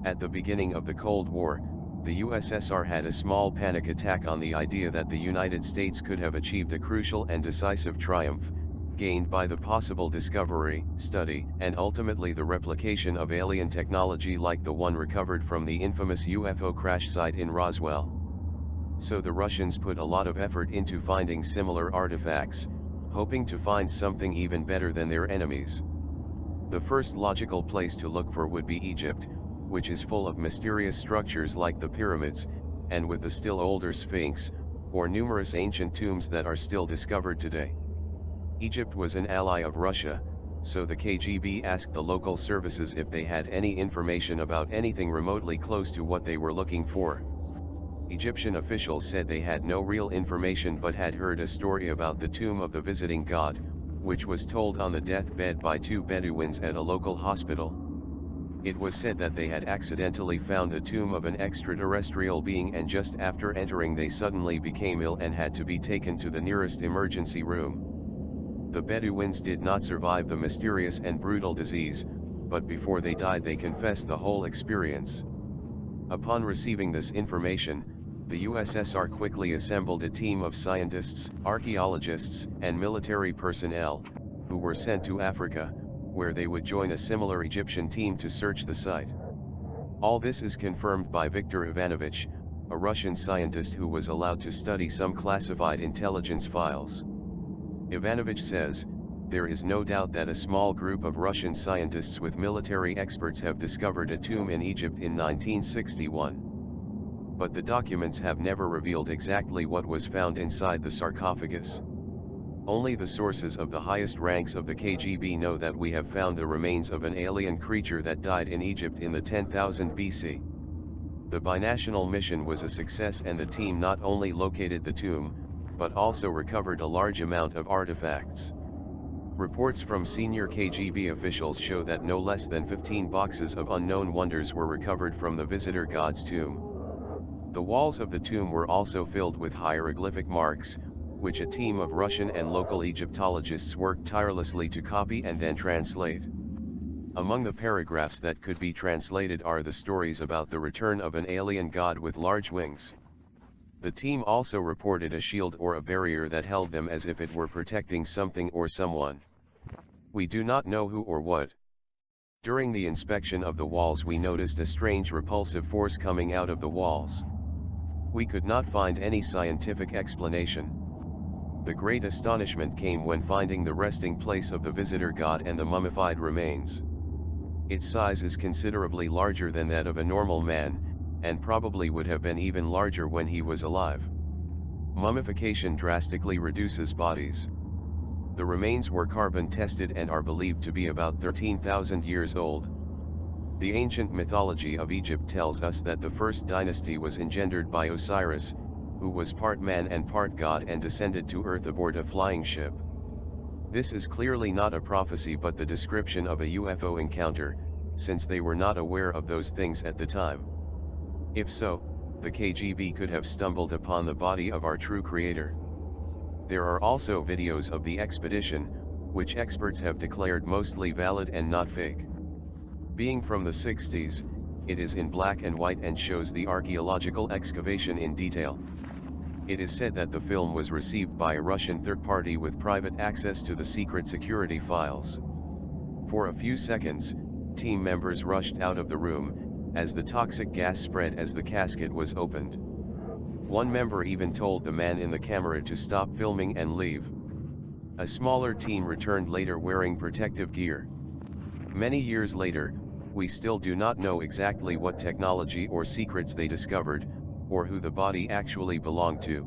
At the beginning of the Cold War, the USSR had a small panic attack on the idea that the United States could have achieved a crucial and decisive triumph, gained by the possible discovery, study, and ultimately the replication of alien technology like the one recovered from the infamous UFO crash site in Roswell. So the Russians put a lot of effort into finding similar artifacts, hoping to find something even better than their enemies. The first logical place to look for would be Egypt, which is full of mysterious structures like the pyramids, and with the still older Sphinx, or numerous ancient tombs that are still discovered today. Egypt was an ally of Russia, so the KGB asked the local services if they had any information about anything remotely close to what they were looking for. Egyptian officials said they had no real information but had heard a story about the tomb of the visiting god, which was told on the deathbed by two Bedouins at a local hospital. It was said that they had accidentally found the tomb of an extraterrestrial being, and just after entering they suddenly became ill and had to be taken to the nearest emergency room. The Bedouins did not survive the mysterious and brutal disease, but before they died they confessed the whole experience. Upon receiving this information, the USSR quickly assembled a team of scientists, archaeologists, and military personnel, who were sent to Africa, where they would join a similar Egyptian team to search the site. All this is confirmed by Viktor Ivanovich, a Russian scientist who was allowed to study some classified intelligence files. Ivanovich says, "There is no doubt that a small group of Russian scientists with military experts have discovered a tomb in Egypt in 1961. But the documents have never revealed exactly what was found inside the sarcophagus. Only the sources of the highest ranks of the KGB know that we have found the remains of an alien creature that died in Egypt in the 10,000 BC. The binational mission was a success, and the team not only located the tomb, but also recovered a large amount of artifacts." Reports from senior KGB officials show that no less than 15 boxes of unknown wonders were recovered from the visitor god's tomb. The walls of the tomb were also filled with hieroglyphic marks, which a team of Russian and local Egyptologists worked tirelessly to copy and then translate. Among the paragraphs that could be translated are the stories about the return of an alien god with large wings. The team also reported a shield or a barrier that held them as if it were protecting something or someone. We do not know who or what. During the inspection of the walls we noticed a strange repulsive force coming out of the walls. We could not find any scientific explanation. The great astonishment came when finding the resting place of the visitor god and the mummified remains. Its size is considerably larger than that of a normal man, and probably would have been even larger when he was alive. Mummification drastically reduces bodies. The remains were carbon tested and are believed to be about 13,000 years old. The ancient mythology of Egypt tells us that the first dynasty was engendered by Osiris, who was part man and part god and descended to earth aboard a flying ship. This is clearly not a prophecy but the description of a UFO encounter, since they were not aware of those things at the time. If so, the KGB could have stumbled upon the body of our true creator. There are also videos of the expedition, which experts have declared mostly valid and not fake. Being from the 60s, it is in black and white and shows the archaeological excavation in detail. It is said that the film was received by a Russian third party with private access to the secret security files. For a few seconds, team members rushed out of the room, as the toxic gas spread as the casket was opened. One member even told the man in the camera to stop filming and leave. A smaller team returned later wearing protective gear. Many years later, we still do not know exactly what technology or secrets they discovered, or who the body actually belonged to.